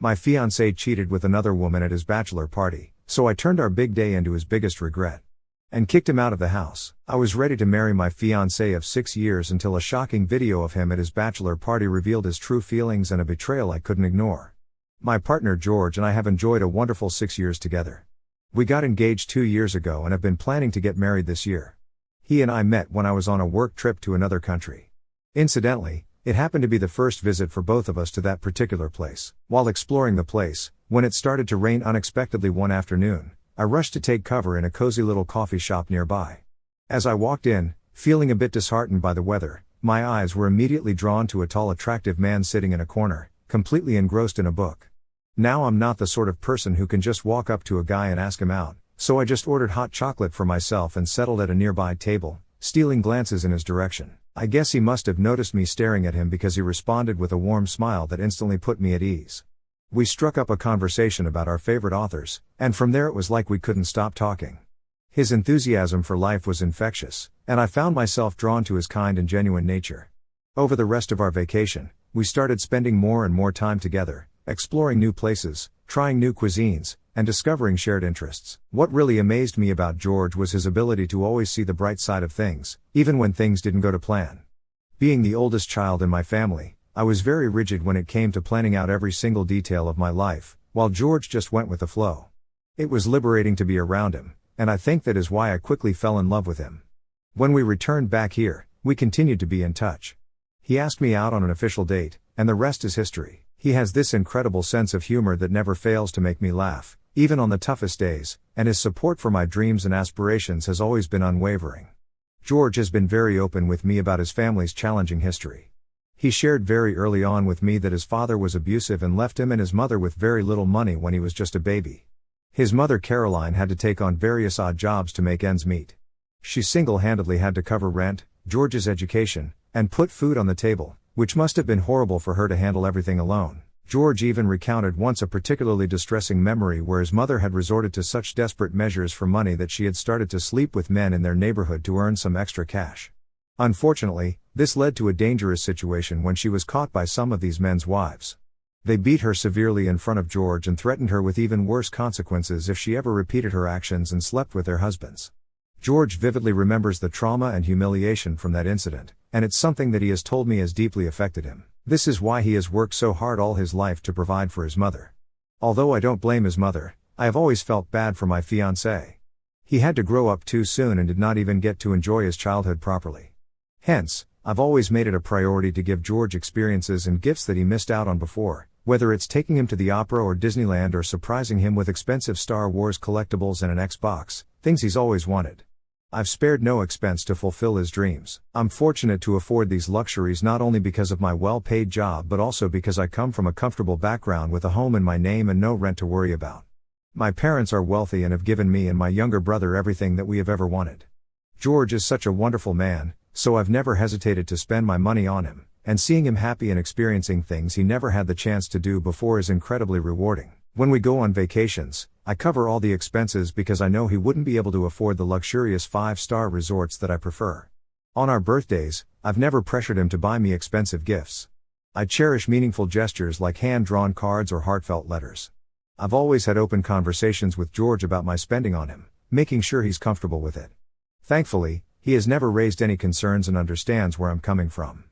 My fiancé cheated with another woman at his bachelor party, so I turned our big day into his biggest regret. And kicked him out of the house. I was ready to marry my fiancé of 6 years until a shocking video of him at his bachelor party revealed his true feelings and a betrayal I couldn't ignore. My partner George and I have enjoyed a wonderful 6 years together. We got engaged 2 years ago and have been planning to get married this year. He and I met when I was on a work trip to another country. Incidentally, it happened to be the first visit for both of us to that particular place. While exploring the place, when it started to rain unexpectedly one afternoon, I rushed to take cover in a cozy little coffee shop nearby. As I walked in, feeling a bit disheartened by the weather, my eyes were immediately drawn to a tall attractive man sitting in a corner, completely engrossed in a book. Now I'm not the sort of person who can just walk up to a guy and ask him out, so I just ordered hot chocolate for myself and settled at a nearby table, stealing glances in his direction. I guess he must have noticed me staring at him because he responded with a warm smile that instantly put me at ease. We struck up a conversation about our favorite authors, and from there it was like we couldn't stop talking. His enthusiasm for life was infectious, and I found myself drawn to his kind and genuine nature. Over the rest of our vacation, we started spending more and more time together, exploring new places, trying new cuisines, and discovering shared interests. What really amazed me about George was his ability to always see the bright side of things, even when things didn't go to plan. Being the oldest child in my family, I was very rigid when it came to planning out every single detail of my life, while George just went with the flow. It was liberating to be around him, and I think that is why I quickly fell in love with him. When we returned back here, we continued to be in touch. He asked me out on an official date, and the rest is history. He has this incredible sense of humor that never fails to make me laugh, even on the toughest days, and his support for my dreams and aspirations has always been unwavering. George has been very open with me about his family's challenging history. He shared very early on with me that his father was abusive and left him and his mother with very little money when he was just a baby. His mother Caroline had to take on various odd jobs to make ends meet. She single-handedly had to cover rent, George's education, and put food on the table, which must have been horrible for her to handle everything alone. George even recounted once a particularly distressing memory where his mother had resorted to such desperate measures for money that she had started to sleep with men in their neighborhood to earn some extra cash. Unfortunately, this led to a dangerous situation when she was caught by some of these men's wives. They beat her severely in front of George and threatened her with even worse consequences if she ever repeated her actions and slept with their husbands. George vividly remembers the trauma and humiliation from that incident, and it's something that he has told me has deeply affected him. This is why he has worked so hard all his life to provide for his mother. Although I don't blame his mother, I have always felt bad for my fiancé. He had to grow up too soon and did not even get to enjoy his childhood properly. Hence, I've always made it a priority to give George experiences and gifts that he missed out on before, whether it's taking him to the opera or Disneyland or surprising him with expensive Star Wars collectibles and an Xbox, things he's always wanted. I've spared no expense to fulfill his dreams. I'm fortunate to afford these luxuries not only because of my well-paid job but also because I come from a comfortable background with a home in my name and no rent to worry about. My parents are wealthy and have given me and my younger brother everything that we have ever wanted. George is such a wonderful man, so I've never hesitated to spend my money on him, and seeing him happy and experiencing things he never had the chance to do before is incredibly rewarding. When we go on vacations, I cover all the expenses because I know he wouldn't be able to afford the luxurious 5-star resorts that I prefer. On our birthdays, I've never pressured him to buy me expensive gifts. I cherish meaningful gestures like hand-drawn cards or heartfelt letters. I've always had open conversations with George about my spending on him, making sure he's comfortable with it. Thankfully, he has never raised any concerns and understands where I'm coming from.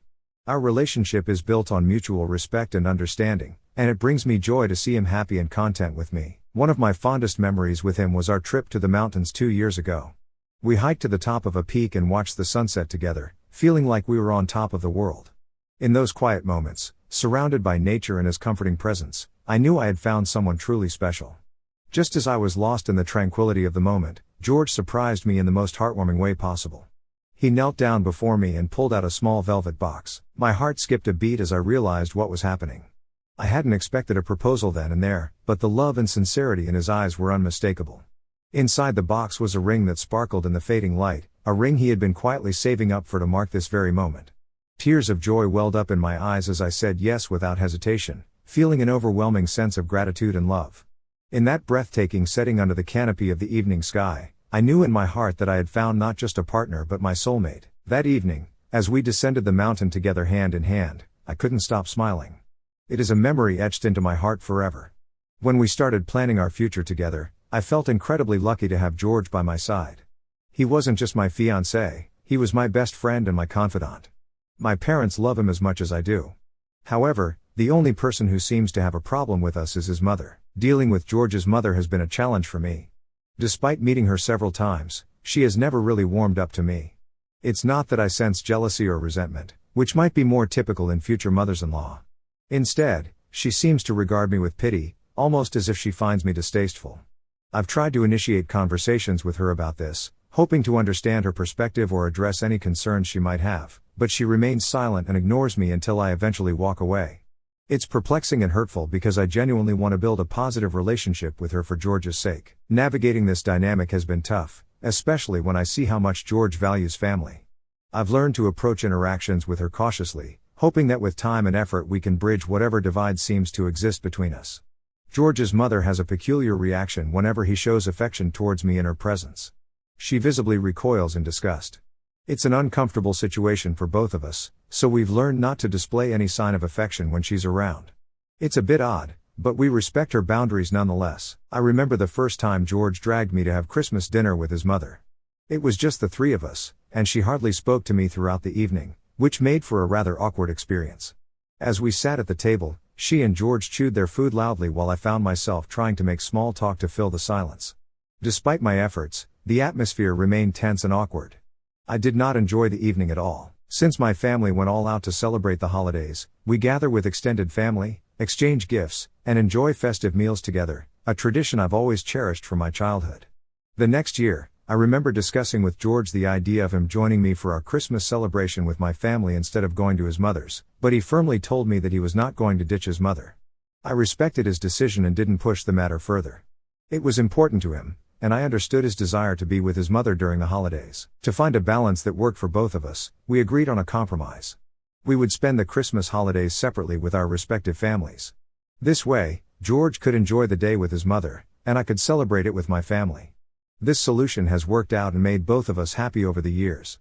Our relationship is built on mutual respect and understanding, and it brings me joy to see him happy and content with me. One of my fondest memories with him was our trip to the mountains 2 years ago. We hiked to the top of a peak and watched the sunset together, feeling like we were on top of the world. In those quiet moments, surrounded by nature and his comforting presence, I knew I had found someone truly special. Just as I was lost in the tranquility of the moment, George surprised me in the most heartwarming way possible. He knelt down before me and pulled out a small velvet box. My heart skipped a beat as I realized what was happening. I hadn't expected a proposal then and there, but the love and sincerity in his eyes were unmistakable. Inside the box was a ring that sparkled in the fading light, a ring he had been quietly saving up for to mark this very moment. Tears of joy welled up in my eyes as I said yes without hesitation, feeling an overwhelming sense of gratitude and love. In that breathtaking setting under the canopy of the evening sky, I knew in my heart that I had found not just a partner but my soulmate. That evening, as we descended the mountain together hand in hand, I couldn't stop smiling. It is a memory etched into my heart forever. When we started planning our future together, I felt incredibly lucky to have George by my side. He wasn't just my fiancé, he was my best friend and my confidant. My parents love him as much as I do. However, the only person who seems to have a problem with us is his mother. Dealing with George's mother has been a challenge for me. Despite meeting her several times, she has never really warmed up to me. It's not that I sense jealousy or resentment, which might be more typical in future mothers-in-law. Instead, she seems to regard me with pity, almost as if she finds me distasteful. I've tried to initiate conversations with her about this, hoping to understand her perspective or address any concerns she might have, but she remains silent and ignores me until I eventually walk away. It's perplexing and hurtful because I genuinely want to build a positive relationship with her for George's sake. Navigating this dynamic has been tough, especially when I see how much George values family. I've learned to approach interactions with her cautiously, hoping that with time and effort we can bridge whatever divide seems to exist between us. George's mother has a peculiar reaction whenever he shows affection towards me in her presence. She visibly recoils in disgust. It's an uncomfortable situation for both of us, so we've learned not to display any sign of affection when she's around. It's a bit odd, but we respect her boundaries nonetheless. I remember the first time George dragged me to have Christmas dinner with his mother. It was just the three of us, and she hardly spoke to me throughout the evening, which made for a rather awkward experience. As we sat at the table, she and George chewed their food loudly while I found myself trying to make small talk to fill the silence. Despite my efforts, the atmosphere remained tense and awkward. I did not enjoy the evening at all. Since my family went all out to celebrate the holidays, we gather with extended family, exchange gifts, and enjoy festive meals together, a tradition I've always cherished from my childhood. The next year, I remember discussing with George the idea of him joining me for our Christmas celebration with my family instead of going to his mother's, but he firmly told me that he was not going to ditch his mother. I respected his decision and didn't push the matter further. It was important to him, and I understood his desire to be with his mother during the holidays. To find a balance that worked for both of us, we agreed on a compromise. We would spend the Christmas holidays separately with our respective families. This way, George could enjoy the day with his mother, and I could celebrate it with my family. This solution has worked out and made both of us happy over the years.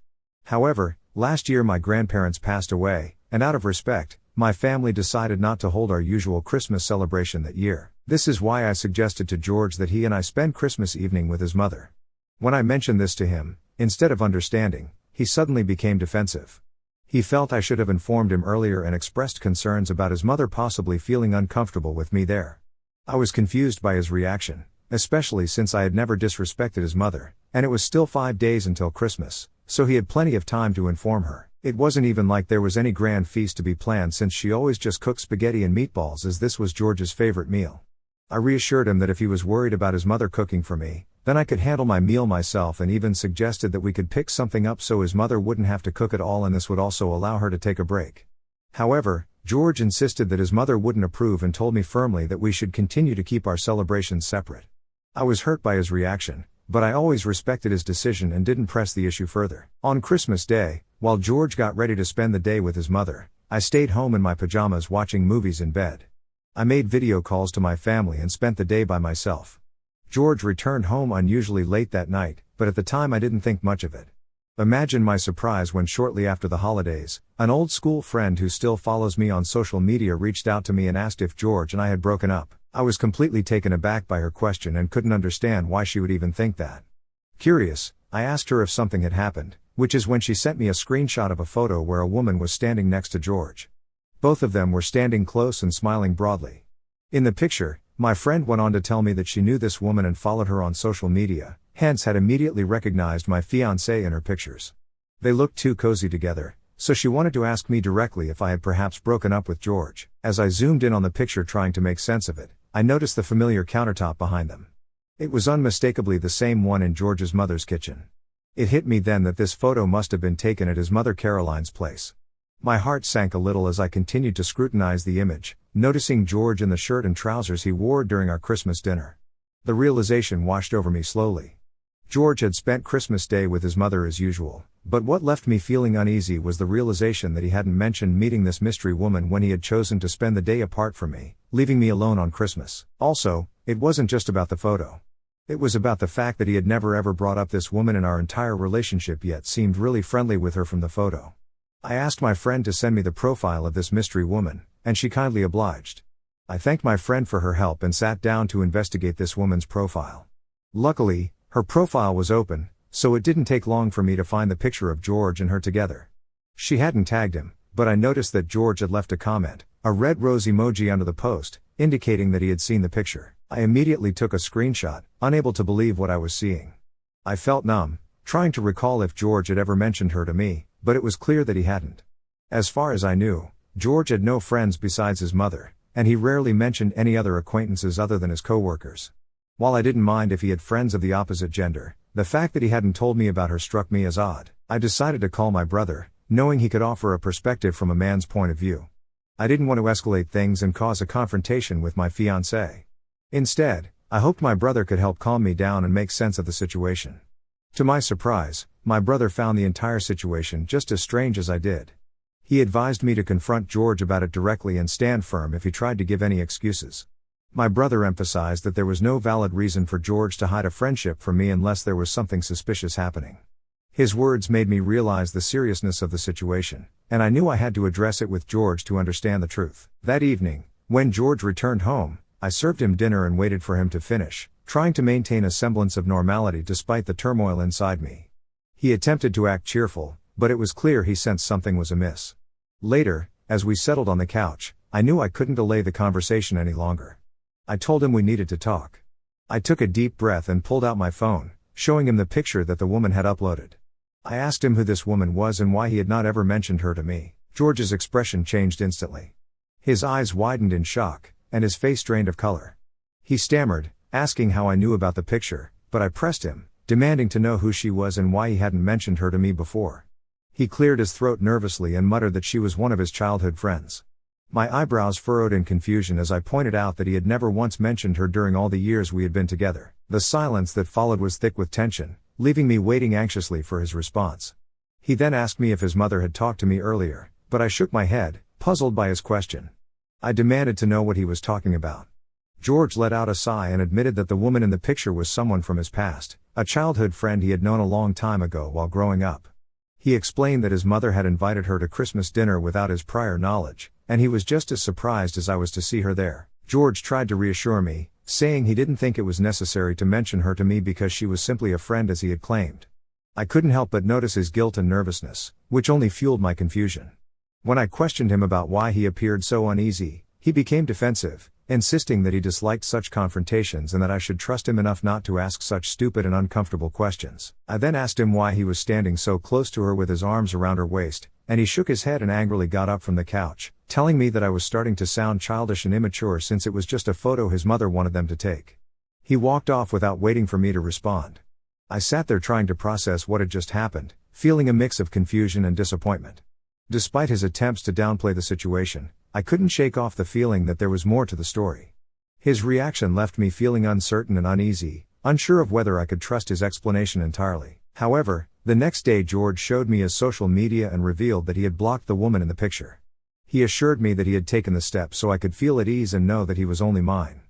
However, last year my grandparents passed away, and out of respect, my family decided not to hold our usual Christmas celebration that year. This is why I suggested to George that he and I spend Christmas evening with his mother. When I mentioned this to him, instead of understanding, he suddenly became defensive. He felt I should have informed him earlier and expressed concerns about his mother possibly feeling uncomfortable with me there. I was confused by his reaction, especially since I had never disrespected his mother, and it was still 5 days until Christmas, so he had plenty of time to inform her. It wasn't even like there was any grand feast to be planned since she always just cooked spaghetti and meatballs as this was George's favorite meal. I reassured him that if he was worried about his mother cooking for me, then I could handle my meal myself, and even suggested that we could pick something up so his mother wouldn't have to cook it all, and this would also allow her to take a break. However, George insisted that his mother wouldn't approve and told me firmly that we should continue to keep our celebrations separate. I was hurt by his reaction, but I always respected his decision and didn't press the issue further. On Christmas Day, while George got ready to spend the day with his mother, I stayed home in my pajamas watching movies in bed. I made video calls to my family and spent the day by myself. George returned home unusually late that night, but at the time I didn't think much of it. Imagine my surprise when shortly after the holidays, an old school friend who still follows me on social media reached out to me and asked if George and I had broken up. I was completely taken aback by her question and couldn't understand why she would even think that. Curious, I asked her if something had happened, which is when she sent me a screenshot of a photo where a woman was standing next to George. Both of them were standing close and smiling broadly. In the picture, my friend went on to tell me that she knew this woman and followed her on social media, hence had immediately recognized my fiancé in her pictures. They looked too cozy together, so she wanted to ask me directly if I had perhaps broken up with George. As I zoomed in on the picture trying to make sense of it, I noticed the familiar countertop behind them. It was unmistakably the same one in George's mother's kitchen. It hit me then that this photo must have been taken at his mother Caroline's place. My heart sank a little as I continued to scrutinize the image, noticing George in the shirt and trousers he wore during our Christmas dinner. The realization washed over me slowly. George had spent Christmas Day with his mother as usual, but what left me feeling uneasy was the realization that he hadn't mentioned meeting this mystery woman when he had chosen to spend the day apart from me, leaving me alone on Christmas. Also, it wasn't just about the photo. It was about the fact that he had never ever brought up this woman in our entire relationship, yet seemed really friendly with her from the photo. I asked my friend to send me the profile of this mystery woman, and she kindly obliged. I thanked my friend for her help and sat down to investigate this woman's profile. Luckily, her profile was open, so it didn't take long for me to find the picture of George and her together. She hadn't tagged him, but I noticed that George had left a comment, a red rose emoji under the post, indicating that he had seen the picture. I immediately took a screenshot, unable to believe what I was seeing. I felt numb, trying to recall if George had ever mentioned her to me, but it was clear that he hadn't. As far as I knew, George had no friends besides his mother, and he rarely mentioned any other acquaintances other than his co-workers. While I didn't mind if he had friends of the opposite gender, the fact that he hadn't told me about her struck me as odd. I decided to call my brother, knowing he could offer a perspective from a man's point of view. I didn't want to escalate things and cause a confrontation with my fiancé. Instead, I hoped my brother could help calm me down and make sense of the situation. To my surprise, my brother found the entire situation just as strange as I did. He advised me to confront George about it directly and stand firm if he tried to give any excuses. My brother emphasized that there was no valid reason for George to hide a friendship from me unless there was something suspicious happening. His words made me realize the seriousness of the situation, and I knew I had to address it with George to understand the truth. That evening, when George returned home, I served him dinner and waited for him to finish, trying to maintain a semblance of normality despite the turmoil inside me. He attempted to act cheerful, but it was clear he sensed something was amiss. Later, as we settled on the couch, I knew I couldn't delay the conversation any longer. I told him we needed to talk. I took a deep breath and pulled out my phone, showing him the picture that the woman had uploaded. I asked him who this woman was and why he had not ever mentioned her to me. George's expression changed instantly. His eyes widened in shock, and his face drained of color. He stammered, asking how I knew about the picture, but I pressed him, demanding to know who she was and why he hadn't mentioned her to me before. He cleared his throat nervously and muttered that she was one of his childhood friends. My eyebrows furrowed in confusion as I pointed out that he had never once mentioned her during all the years we had been together. The silence that followed was thick with tension, leaving me waiting anxiously for his response. He then asked me if his mother had talked to me earlier, but I shook my head, puzzled by his question. I demanded to know what he was talking about. George let out a sigh and admitted that the woman in the picture was someone from his past, a childhood friend he had known a long time ago while growing up. He explained that his mother had invited her to Christmas dinner without his prior knowledge, and he was just as surprised as I was to see her there. George tried to reassure me, saying he didn't think it was necessary to mention her to me because she was simply a friend as he had claimed. I couldn't help but notice his guilt and nervousness, which only fueled my confusion. When I questioned him about why he appeared so uneasy, he became defensive, insisting that he disliked such confrontations and that I should trust him enough not to ask such stupid and uncomfortable questions. I then asked him why he was standing so close to her with his arms around her waist, and he shook his head and angrily got up from the couch, telling me that I was starting to sound childish and immature since it was just a photo his mother wanted them to take. He walked off without waiting for me to respond. I sat there trying to process what had just happened, feeling a mix of confusion and disappointment. Despite his attempts to downplay the situation, I couldn't shake off the feeling that there was more to the story. His reaction left me feeling uncertain and uneasy, unsure of whether I could trust his explanation entirely. However, the next day George showed me his social media and revealed that he had blocked the woman in the picture. He assured me that he had taken the steps so I could feel at ease and know that he was only mine.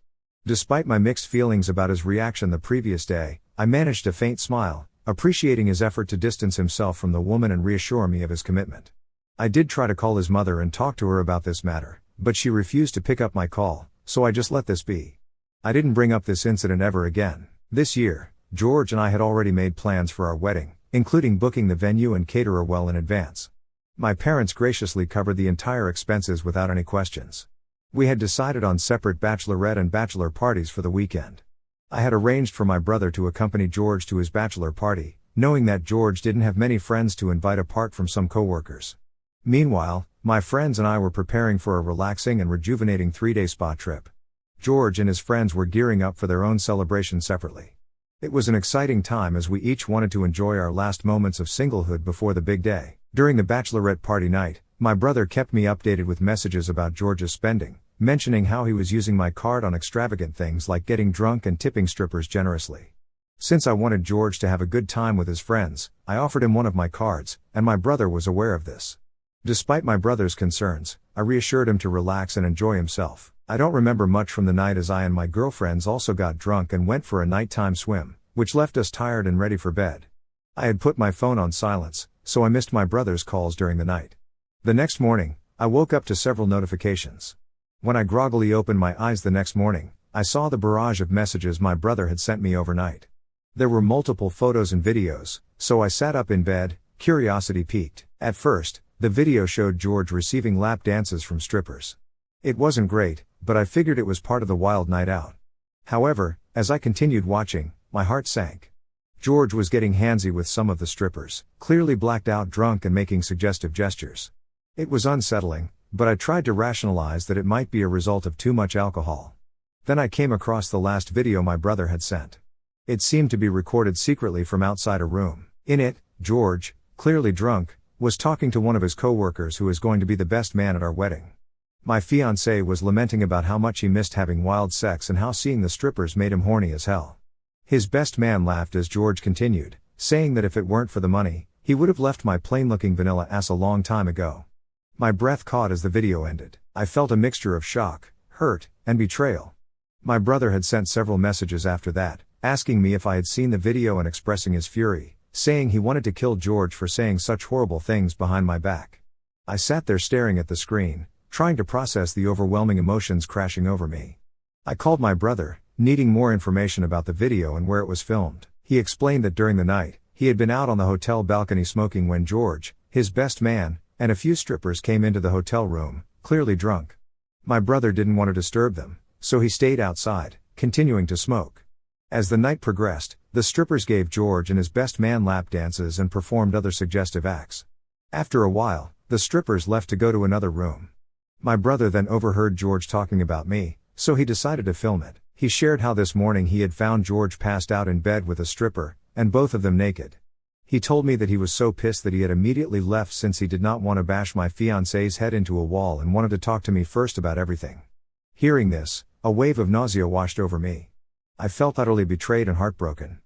Despite my mixed feelings about his reaction the previous day, I managed a faint smile, appreciating his effort to distance himself from the woman and reassure me of his commitment. I did try to call his mother and talk to her about this matter, but she refused to pick up my call, so I just let this be. I didn't bring up this incident ever again. This year, George and I had already made plans for our wedding, including booking the venue and caterer well in advance. My parents graciously covered the entire expenses without any questions. We had decided on separate bachelorette and bachelor parties for the weekend. I had arranged for my brother to accompany George to his bachelor party, knowing that George didn't have many friends to invite apart from some coworkers. Meanwhile, my friends and I were preparing for a relaxing and rejuvenating 3-day spa trip. George and his friends were gearing up for their own celebration separately. It was an exciting time as we each wanted to enjoy our last moments of singlehood before the big day. During the bachelorette party night, my brother kept me updated with messages about George's spending, mentioning how he was using my card on extravagant things like getting drunk and tipping strippers generously. Since I wanted George to have a good time with his friends, I offered him one of my cards, and my brother was aware of this. Despite my brother's concerns, I reassured him to relax and enjoy himself. I don't remember much from the night as I and my girlfriends also got drunk and went for a nighttime swim, which left us tired and ready for bed. I had put my phone on silence, so I missed my brother's calls during the night. The next morning, I woke up to several notifications. When I groggily opened my eyes the next morning, I saw the barrage of messages my brother had sent me overnight. There were multiple photos and videos, so I sat up in bed, curiosity piqued. At first, the video showed George receiving lap dances from strippers. It wasn't great, but I figured it was part of the wild night out. However, as I continued watching, my heart sank. George was getting handsy with some of the strippers, clearly blacked out drunk and making suggestive gestures. It was unsettling, but I tried to rationalize that it might be a result of too much alcohol. Then I came across the last video my brother had sent. It seemed to be recorded secretly from outside a room. In it, George, clearly drunk, was talking to one of his co-workers who is going to be the best man at our wedding. My fiancé was lamenting about how much he missed having wild sex and how seeing the strippers made him horny as hell. His best man laughed as George continued, saying that if it weren't for the money, he would have left my plain-looking vanilla ass a long time ago. My breath caught as the video ended. I felt a mixture of shock, hurt, and betrayal. My brother had sent several messages after that, asking me if I had seen the video and expressing his fury, saying he wanted to kill George for saying such horrible things behind my back. I sat there staring at the screen, trying to process the overwhelming emotions crashing over me. I called my brother, needing more information about the video and where it was filmed. He explained that during the night, he had been out on the hotel balcony smoking when George, his best man, and a few strippers came into the hotel room, clearly drunk. My brother didn't want to disturb them, so he stayed outside, continuing to smoke. As the night progressed, the strippers gave George and his best man lap dances and performed other suggestive acts. After a while, the strippers left to go to another room. My brother then overheard George talking about me, so he decided to film it. He shared how this morning he had found George passed out in bed with a stripper, and both of them naked. He told me that he was so pissed that he had immediately left since he did not want to bash my fiancé's head into a wall and wanted to talk to me first about everything. Hearing this, a wave of nausea washed over me. I felt utterly betrayed and heartbroken.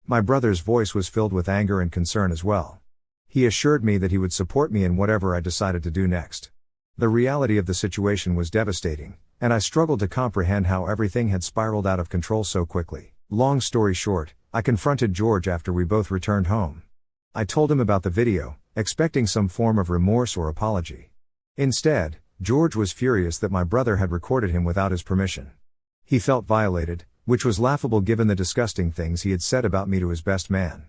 My brother's voice was filled with anger and concern as well. He assured me that he would support me in whatever I decided to do next. The reality of the situation was devastating, and I struggled to comprehend how everything had spiraled out of control so quickly. Long story short, I confronted George after we both returned home. I told him about the video, expecting some form of remorse or apology. Instead, George was furious that my brother had recorded him without his permission. He felt violated, which was laughable given the disgusting things he had said about me to his best man.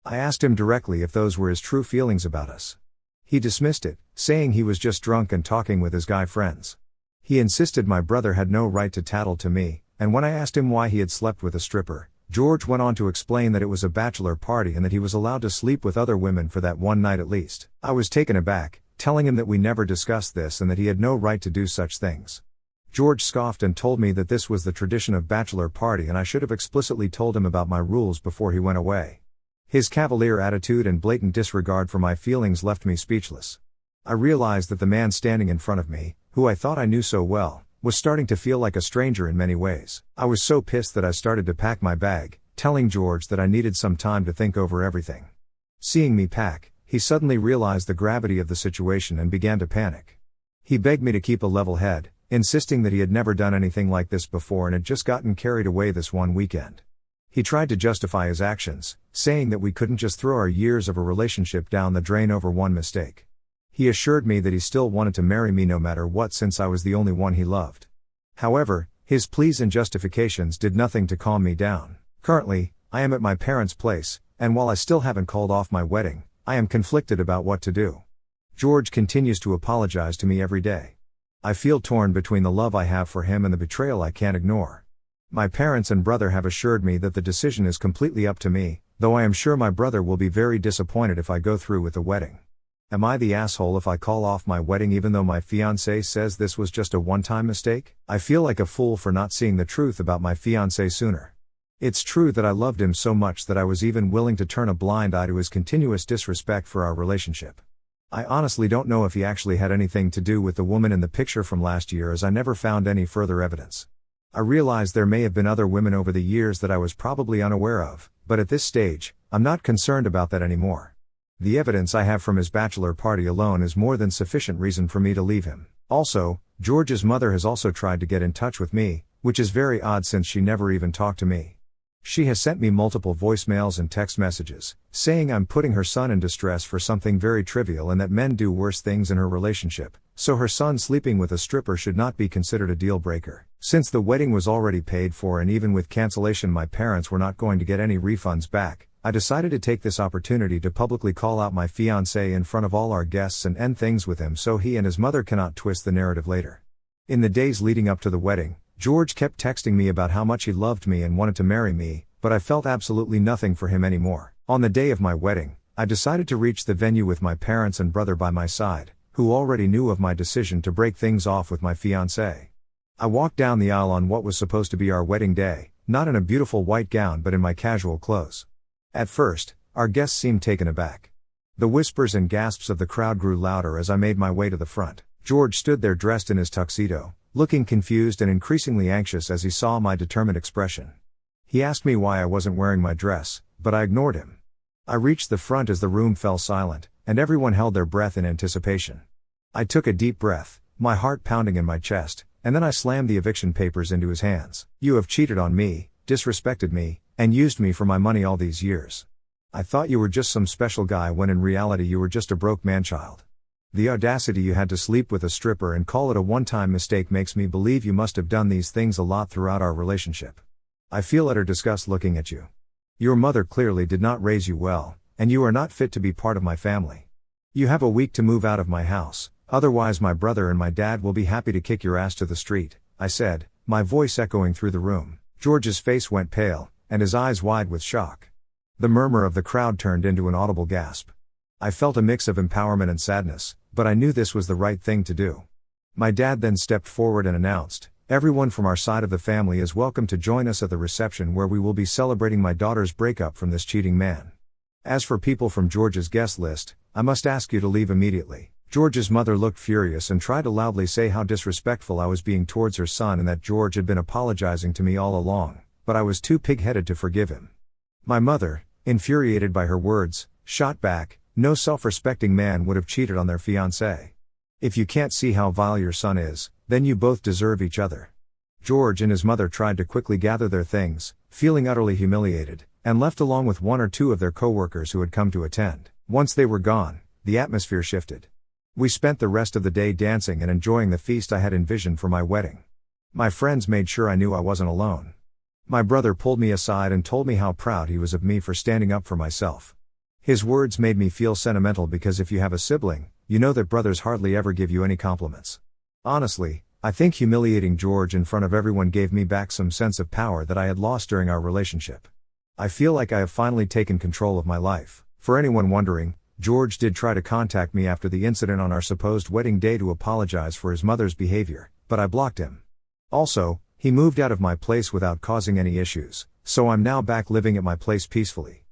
I asked him directly if those were his true feelings about us. He dismissed it, saying he was just drunk and talking with his guy friends. He insisted my brother had no right to tattle to me, and when I asked him why he had slept with a stripper, George went on to explain that it was a bachelor party and that he was allowed to sleep with other women for that one night at least. I was taken aback, telling him that we never discussed this and that he had no right to do such things. George scoffed and told me that this was the tradition of bachelor party and I should have explicitly told him about my rules before he went away. His cavalier attitude and blatant disregard for my feelings left me speechless. I realized that the man standing in front of me, who I thought I knew so well, was starting to feel like a stranger in many ways. I was so pissed that I started to pack my bag, telling George that I needed some time to think over everything. Seeing me pack, he suddenly realized the gravity of the situation and began to panic. He begged me to keep a level head, insisting that he had never done anything like this before and had just gotten carried away this one weekend. He tried to justify his actions, saying that we couldn't just throw our years of a relationship down the drain over one mistake. He assured me that he still wanted to marry me no matter what since I was the only one he loved. However, his pleas and justifications did nothing to calm me down. Currently, I am at my parents' place, and while I still haven't called off my wedding, I am conflicted about what to do. George continues to apologize to me every day. I feel torn between the love I have for him and the betrayal I can't ignore. My parents and brother have assured me that the decision is completely up to me, though I am sure my brother will be very disappointed if I go through with the wedding. Am I the asshole if I call off my wedding even though my fiancé says this was just a one-time mistake? I feel like a fool for not seeing the truth about my fiancé sooner. It's true that I loved him so much that I was even willing to turn a blind eye to his continuous disrespect for our relationship. I honestly don't know if he actually had anything to do with the woman in the picture from last year as I never found any further evidence. I realize there may have been other women over the years that I was probably unaware of, but at this stage, I'm not concerned about that anymore. The evidence I have from his bachelor party alone is more than sufficient reason for me to leave him. Also, George's mother has also tried to get in touch with me, which is very odd since she never even talked to me. She has sent me multiple voicemails and text messages, saying I'm putting her son in distress for something very trivial and that men do worse things in her relationship, so her son sleeping with a stripper should not be considered a deal breaker. Since the wedding was already paid for and even with cancellation my parents were not going to get any refunds back, I decided to take this opportunity to publicly call out my fiancé in front of all our guests and end things with him so he and his mother cannot twist the narrative later. In the days leading up to the wedding, George kept texting me about how much he loved me and wanted to marry me, but I felt absolutely nothing for him anymore. On the day of my wedding, I decided to reach the venue with my parents and brother by my side, who already knew of my decision to break things off with my fiancé. I walked down the aisle on what was supposed to be our wedding day, not in a beautiful white gown but in my casual clothes. At first, our guests seemed taken aback. The whispers and gasps of the crowd grew louder as I made my way to the front. George stood there dressed in his tuxedo, looking confused and increasingly anxious as he saw my determined expression. He asked me why I wasn't wearing my dress, but I ignored him. I reached the front as the room fell silent, and everyone held their breath in anticipation. I took a deep breath, my heart pounding in my chest, and then I slammed the eviction papers into his hands. You have cheated on me, disrespected me, and used me for my money all these years. I thought you were just some special guy when in reality you were just a broke man-child. The audacity you had to sleep with a stripper and call it a one-time mistake makes me believe you must have done these things a lot throughout our relationship. I feel utter disgust looking at you. Your mother clearly did not raise you well, and you are not fit to be part of my family. You have a week to move out of my house, otherwise my brother and my dad will be happy to kick your ass to the street, I said, my voice echoing through the room. George's face went pale, and his eyes wide with shock. The murmur of the crowd turned into an audible gasp. I felt a mix of empowerment and sadness, but I knew this was the right thing to do. My dad then stepped forward and announced, everyone from our side of the family is welcome to join us at the reception where we will be celebrating my daughter's breakup from this cheating man. As for people from George's guest list, I must ask you to leave immediately. George's mother looked furious and tried to loudly say how disrespectful I was being towards her son and that George had been apologizing to me all along, but I was too pig-headed to forgive him. My mother, infuriated by her words, shot back, no self-respecting man would have cheated on their fiancé. If you can't see how vile your son is, then you both deserve each other. George and his mother tried to quickly gather their things, feeling utterly humiliated, and left along with one or two of their co-workers who had come to attend. Once they were gone, the atmosphere shifted. We spent the rest of the day dancing and enjoying the feast I had envisioned for my wedding. My friends made sure I knew I wasn't alone. My brother pulled me aside and told me how proud he was of me for standing up for myself. His words made me feel sentimental because if you have a sibling, you know that brothers hardly ever give you any compliments. Honestly, I think humiliating George in front of everyone gave me back some sense of power that I had lost during our relationship. I feel like I have finally taken control of my life. For anyone wondering, George did try to contact me after the incident on our supposed wedding day to apologize for his mother's behavior, but I blocked him. Also, he moved out of my place without causing any issues, so I'm now back living at my place peacefully.